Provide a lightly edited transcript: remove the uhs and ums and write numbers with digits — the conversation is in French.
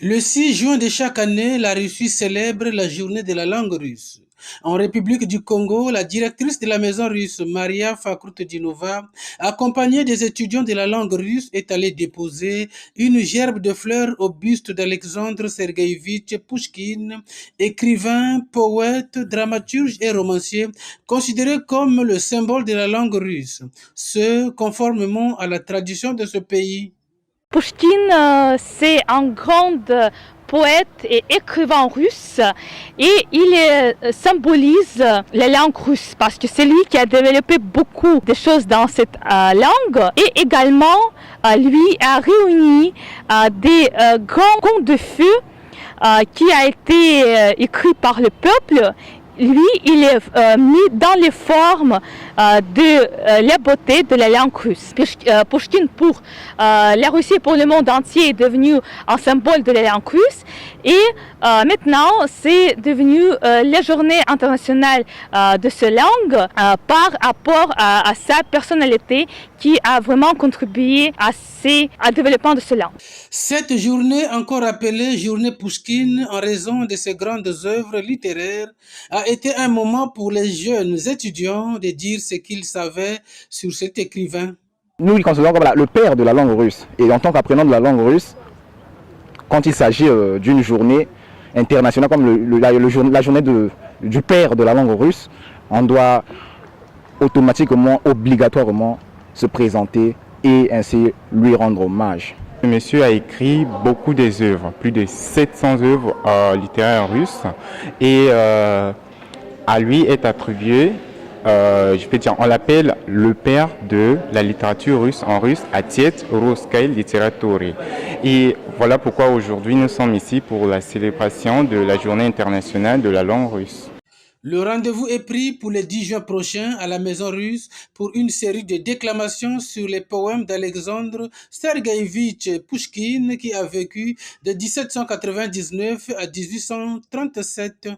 Le 6 juin de chaque année, la Russie célèbre la journée de la langue russe. En République du Congo, la directrice de la maison russe, Maria Fakrutdinova, accompagnée des étudiants de la langue russe, est allée déposer une gerbe de fleurs au buste d'Alexandre Sergueïevitch Pouchkine, écrivain, poète, dramaturge et romancier, considéré comme le symbole de la langue russe, ce conformément à la tradition de ce pays. Pouchkine, c'est un grand poète et écrivain russe et il symbolise la langue russe parce que c'est lui qui a développé beaucoup de choses dans cette langue et également lui a réuni des grands contes de feu qui a été écrit par le peuple. Lui, il est mis dans les formes de la beauté de la langue russe. Pouchkine, pour la Russie et pour le monde entier, est devenu un symbole de la langue russe. Et maintenant, c'est devenu la journée internationale de cette langue par rapport à sa personnalité qui a vraiment contribué à développement de cette langue. Cette journée, encore appelée journée Pouchkine en raison de ses grandes œuvres littéraires, a été un moment pour les jeunes étudiants de dire ce qu'ils savaient sur cet écrivain. Nous, le considérons comme le père de la langue russe. Et en tant qu'apprenant de la langue russe, quand il s'agit d'une journée internationale comme la journée du père de la langue russe, on doit automatiquement, obligatoirement se présenter et ainsi lui rendre hommage. Le monsieur a écrit beaucoup des œuvres, plus de 700 œuvres littéraires russes et à lui est attribué, je peux dire, on l'appelle le père de la littérature russe en russe, Отец русской литературы. Et voilà pourquoi aujourd'hui nous sommes ici pour la célébration de la journée internationale de la langue russe. Le rendez-vous est pris pour le 10 juin prochain à la Maison Russe pour une série de déclamations sur les poèmes d'Alexandre Sergueïevitch Pouchkine qui a vécu de 1799 à 1837.